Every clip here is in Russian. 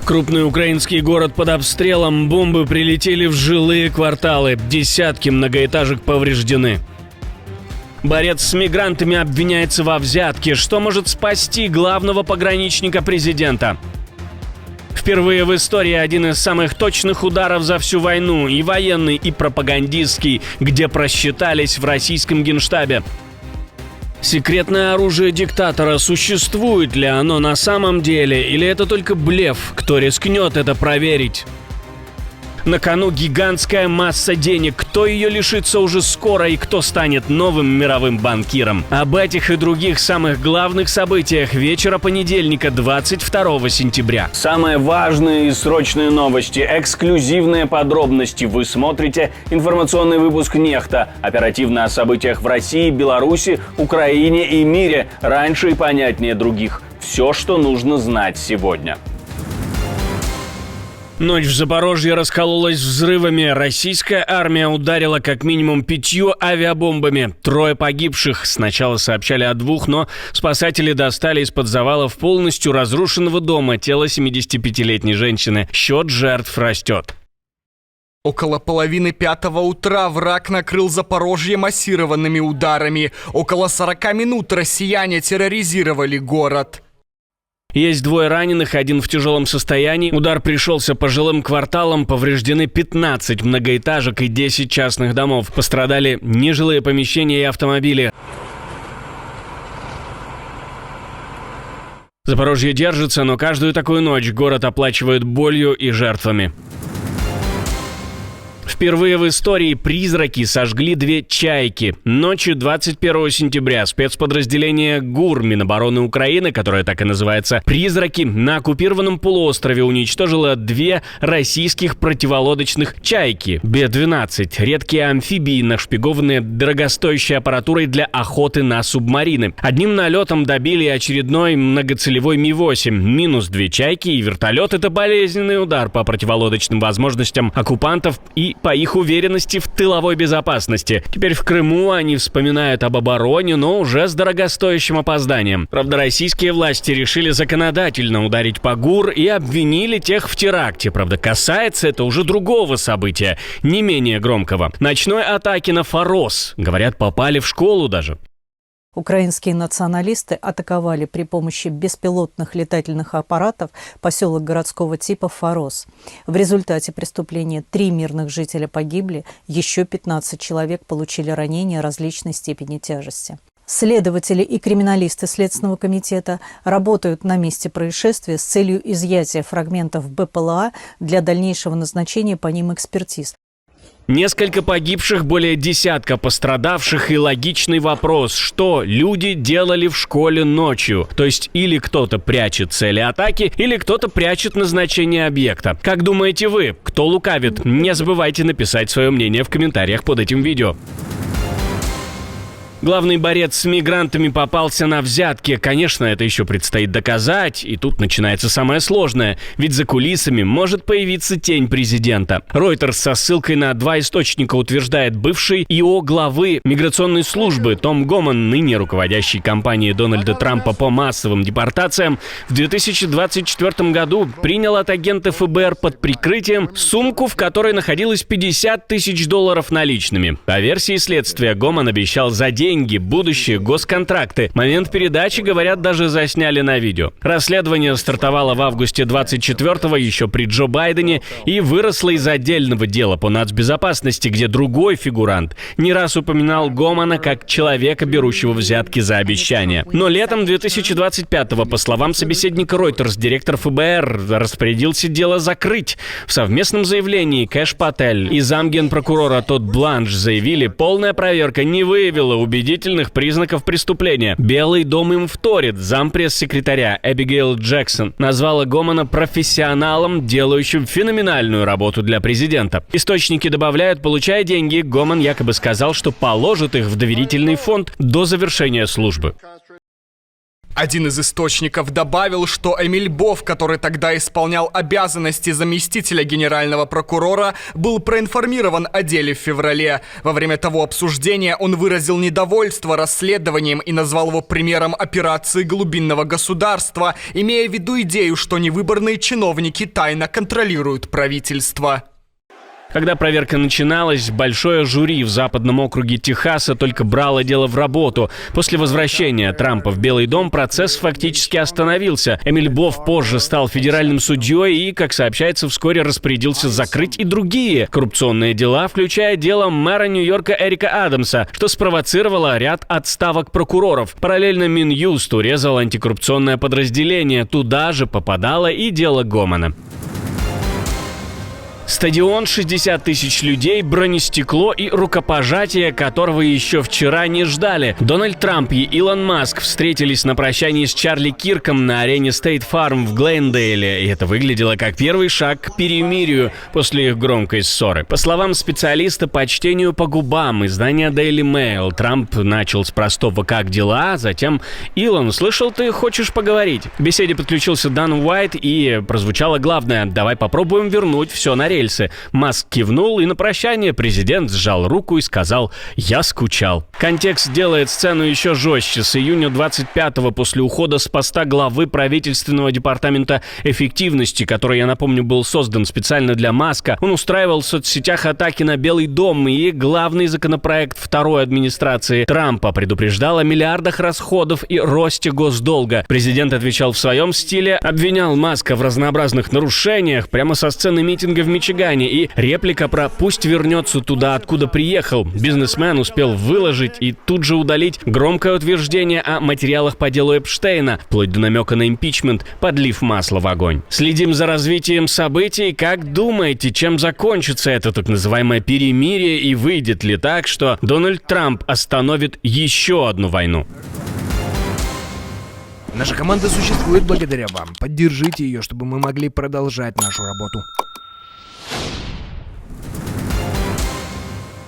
Крупный украинский город под обстрелом, бомбы прилетели в жилые кварталы, десятки многоэтажек повреждены. Борец с мигрантами обвиняется во взятке. Что может спасти главного пограничника президента? Впервые в истории один из самых точных ударов за всю войну, и военный, и пропагандистский, где просчитались в российском генштабе. Секретное оружие диктатора, существует ли оно на самом деле, или это только блеф? Кто рискнет это проверить? На кону гигантская масса денег. Кто ее лишится уже скоро и кто станет новым мировым банкиром? Об этих и других самых главных событиях вечера понедельника, 22 сентября. Самые важные и срочные новости, эксклюзивные подробности. Вы смотрите информационный выпуск «Нехта». Оперативно о событиях в России, Беларуси, Украине и мире. Раньше и понятнее других. Все, что нужно знать сегодня. Ночь в Запорожье раскололась взрывами. Российская армия ударила как минимум 5 авиабомбами. 3 погибших. Сначала сообщали о 2, но спасатели достали из-под завалов полностью разрушенного дома тело 75-летней женщины. Счет жертв растет. Около половины 5 утра враг накрыл Запорожье массированными ударами. Около 40 минут россияне терроризировали город. Есть 2 раненых, 1 в тяжелом состоянии. Удар пришелся по жилым кварталам, повреждены 15 многоэтажек и 10 частных домов. Пострадали нежилые помещения и автомобили. Запорожье держится, но каждую такую ночь город оплачивает болью и жертвами. Впервые в истории призраки сожгли 2 чайки. Ночью 21 сентября спецподразделение ГУР Минобороны Украины, которое так и называется «Призраки», на оккупированном полуострове уничтожило 2 российских противолодочных чайки Б-12. Редкие амфибии, нашпигованные дорогостоящей аппаратурой для охоты на субмарины. Одним налетом добили очередной многоцелевой Ми-8. Минус 2 чайки и вертолет — это болезненный удар по противолодочным возможностям оккупантов и по их уверенности в тыловой безопасности. Теперь в Крыму они вспоминают об обороне, но уже с дорогостоящим опозданием. Правда, российские власти решили законодательно ударить по ГУР и обвинили тех в теракте. Правда, касается это уже другого события, не менее громкого. Ночной атаки на Форос. Говорят, попали в школу даже. Украинские националисты атаковали при помощи беспилотных летательных аппаратов поселок городского типа Форос. В результате преступления 3 мирных жителя погибли, еще 15 человек получили ранения различной степени тяжести. Следователи и криминалисты Следственного комитета работают на месте происшествия с целью изъятия фрагментов БПЛА для дальнейшего назначения по ним экспертиз. Несколько погибших, более десятка пострадавших и логичный вопрос, что люди делали в школе ночью. То есть или кто-то прячет цели атаки, или кто-то прячет назначение объекта. Как думаете вы, кто лукавит? Не забывайте написать свое мнение в комментариях под этим видео. Главный борец с мигрантами попался на взятке. Конечно, это еще предстоит доказать, и тут начинается самое сложное. Ведь за кулисами может появиться тень президента. Reuters со ссылкой на 2 источника утверждает, бывший ИО главы миграционной службы Том Гоман, ныне руководящий кампанией Дональда Трампа по массовым депортациям, в 2024 году принял от агента ФБР под прикрытием сумку, в которой находилось $50 тысяч наличными. По версии следствия, Гоман обещал за деньги будущие госконтракты. Момент передачи, говорят, даже засняли на видео. Расследование стартовало в августе 24-го, еще при Джо Байдене, и выросло из отдельного дела по нацбезопасности, где другой фигурант не раз упоминал Гомана как человека, берущего взятки за обещания. Но летом 2025-го, по словам собеседника Reuters, директор ФБР распорядился дело закрыть. В совместном заявлении Кэш Патель и замгенпрокурора Тодд Бланш заявили, полная проверка не выявила убедительных признаков преступления. Белый дом им вторит. Зампресс-секретаря Эбигейл Джексон назвала Гомана профессионалом, делающим феноменальную работу для президента. Источники добавляют, получая деньги, Гоман якобы сказал, что положит их в доверительный фонд до завершения службы. Один из источников добавил, что Эмиль Бов, который тогда исполнял обязанности заместителя генерального прокурора, был проинформирован о деле в феврале. Во время того обсуждения он выразил недовольство расследованием и назвал его примером операции глубинного государства, имея в виду идею, что невыборные чиновники тайно контролируют правительство. Когда проверка начиналась, большое жюри в западном округе Техаса только брало дело в работу. После возвращения Трампа в Белый дом процесс фактически остановился. Эмиль Бов позже стал федеральным судьей и, как сообщается, вскоре распорядился закрыть и другие коррупционные дела, включая дело мэра Нью-Йорка Эрика Адамса, что спровоцировало ряд отставок прокуроров. Параллельно Минюст урезал антикоррупционное подразделение. Туда же попадало и дело Гомана. Стадион, 60 тысяч людей, бронестекло и рукопожатие, которого еще вчера не ждали. Дональд Трамп и Илон Маск встретились на прощании с Чарли Кирком на арене State Farm в Глендейле, и это выглядело как первый шаг к перемирию после их громкой ссоры. По словам специалиста по чтению по губам издания Daily Mail, Трамп начал с простого «как дела?», затем «Илон, слышал, ты хочешь поговорить?». К беседе подключился Дан Уайт, и прозвучало главное: «Давай попробуем вернуть все на рельсы». Маск кивнул, и на прощание президент сжал руку и сказал: «Я скучал». Контекст делает сцену еще жестче. С июня 25-го, после ухода с поста главы правительственного департамента эффективности, который, я напомню, был создан специально для Маска, он устраивал в соцсетях атаки на Белый дом, и главный законопроект второй администрации Трампа предупреждал о миллиардах расходов и росте госдолга. Президент отвечал в своем стиле, обвинял Маска в разнообразных нарушениях прямо со сцены митинга в Мичигане, и реплика про «пусть вернется туда, откуда приехал». Бизнесмен успел выложить и тут же удалить громкое утверждение о материалах по делу Эпштейна, вплоть до намека на импичмент, подлив масло в огонь. Следим за развитием событий. Как думаете, чем закончится это так называемое перемирие, и выйдет ли так, что Дональд Трамп остановит еще одну войну? Наша команда существует благодаря вам. Поддержите ее, чтобы мы могли продолжать нашу работу.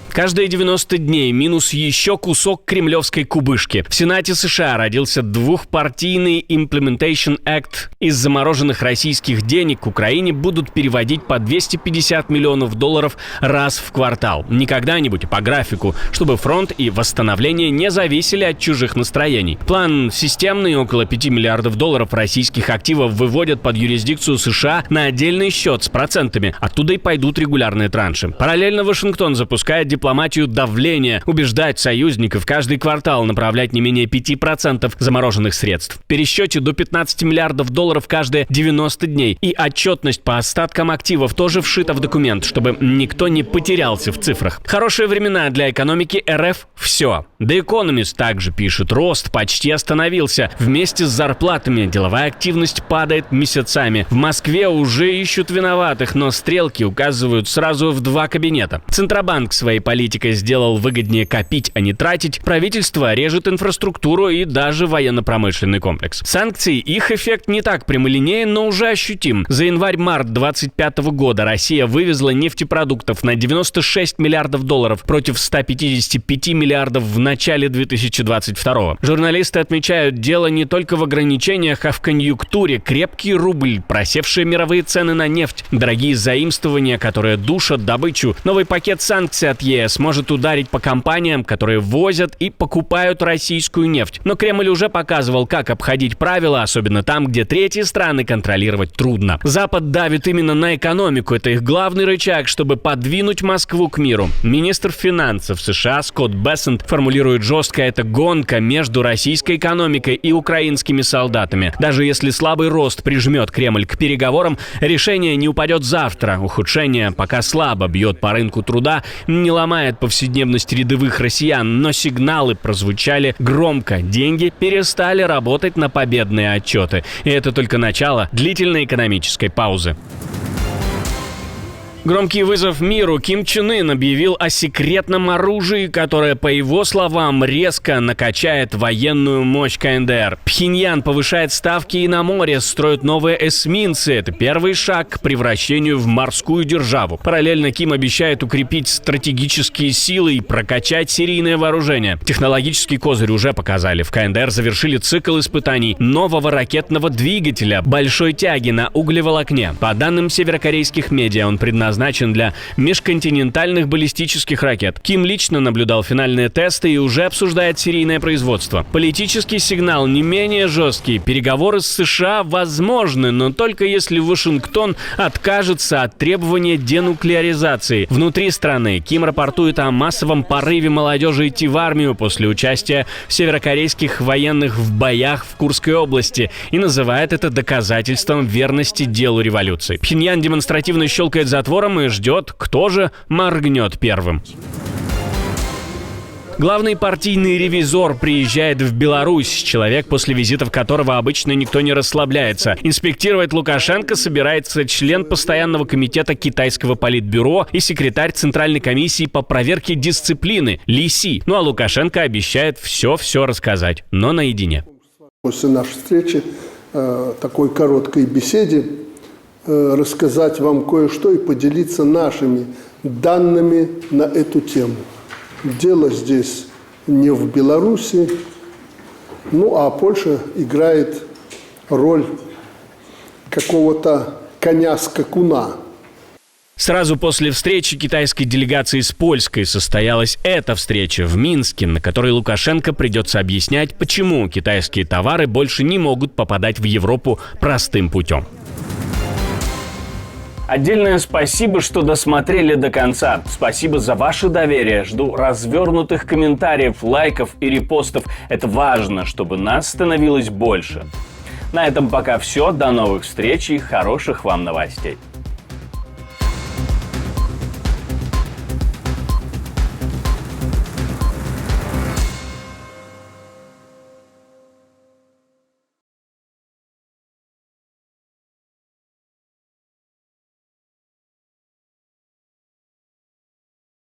Каждые 90 дней минус еще кусок кремлевской кубышки. В Сенате США родился двухпартийный Implementation Act. Из замороженных российских денег к Украине будут переводить по $250 миллионов раз в квартал. Не когда-нибудь, а по графику, чтобы фронт и восстановление не зависели от чужих настроений. План системный: около $5 миллиардов российских активов выводят под юрисдикцию США на отдельный счет с процентами. Оттуда и пойдут регулярные транши. Параллельно Вашингтон запускает дипломатию давления, убеждать союзников каждый квартал направлять не менее 5% замороженных средств. В пересчете до $15 миллиардов каждые 90 дней. И отчетность по остаткам активов тоже вшита в документ, чтобы никто не потерялся в цифрах. Хорошие времена для экономики РФ – все. The Economist также пишет: рост почти остановился. Вместе с зарплатами деловая активность падает месяцами. В Москве уже ищут виноватых, но стрелки указывают сразу в два кабинета. Центробанк своей политикой сделал выгоднее копить, а не тратить. Правительство режет инфраструктуру и даже военно-промышленный комплекс. Санкции, их эффект не так прямолинеен, но уже ощутим. За январь-март 2025 года Россия вывезла нефтепродуктов на $96 миллиардов против 155 миллиардов в начале 2022. Журналисты отмечают, дело не только в ограничениях, а в конъюнктуре. Крепкий рубль, просевшие мировые цены на нефть, дорогие заимствования, которые душат добычу. Новый пакет санкций от ЕС может ударить по компаниям, которые возят и покупают российскую нефть. Но Кремль уже показывал, как обходить правила, особенно там, где третьи страны контролировать трудно. Запад давит именно на экономику. Это их главный рычаг, чтобы подвинуть Москву к миру. Министр финансов США Скотт Бессент формулирует жестко: это гонка между российской экономикой и украинскими солдатами. Даже если слабый рост прижмет Кремль к переговорам, решение не упадет завтра. Ухудшение пока слабо бьет по рынку труда, не ломает повседневность рядовых россиян, но сигналы прозвучали громко. Деньги перестали работать на победные отчеты. И это только начало длительной экономической паузы. Громкий вызов миру. Ким Чен Ын объявил о секретном оружии, которое, по его словам, резко накачает военную мощь КНДР. Пхеньян повышает ставки и на море, строит новые эсминцы. Это первый шаг к превращению в морскую державу. Параллельно Ким обещает укрепить стратегические силы и прокачать серийное вооружение. Технологический козырь уже показали. В КНДР завершили цикл испытаний нового ракетного двигателя большой тяги на углеволокне. По данным северокорейских медиа, он предназначен для межконтинентальных баллистических ракет. Ким лично наблюдал финальные тесты и уже обсуждает серийное производство. Политический сигнал не менее жесткий. Переговоры с США возможны, но только если Вашингтон откажется от требования денуклеаризации. Внутри страны Ким рапортует о массовом порыве молодежи идти в армию после участия северокорейских военных в боях в Курской области и называет это доказательством верности делу революции. Пхеньян демонстративно щелкает затвором и ждет, кто же моргнет первым. Главный партийный ревизор приезжает в Беларусь, человек, после визитов которого обычно никто не расслабляется. Инспектировать Лукашенко собирается член постоянного комитета китайского политбюро и секретарь Центральной комиссии по проверке дисциплины Ли Си. Ну а Лукашенко обещает все рассказать, но наедине. После нашей встречи, такой короткой беседе, рассказать вам кое-что и поделиться нашими данными на эту тему. Дело здесь не в Беларуси, а Польша играет роль какого-то коня-скакуна. Сразу после встречи китайской делегации с польской состоялась эта встреча в Минске, на которой Лукашенко придется объяснять, почему китайские товары больше не могут попадать в Европу простым путем. Отдельное спасибо, что досмотрели до конца. Спасибо за ваше доверие. Жду развернутых комментариев, лайков и репостов. Это важно, чтобы нас становилось больше. На этом пока все. До новых встреч и хороших вам новостей.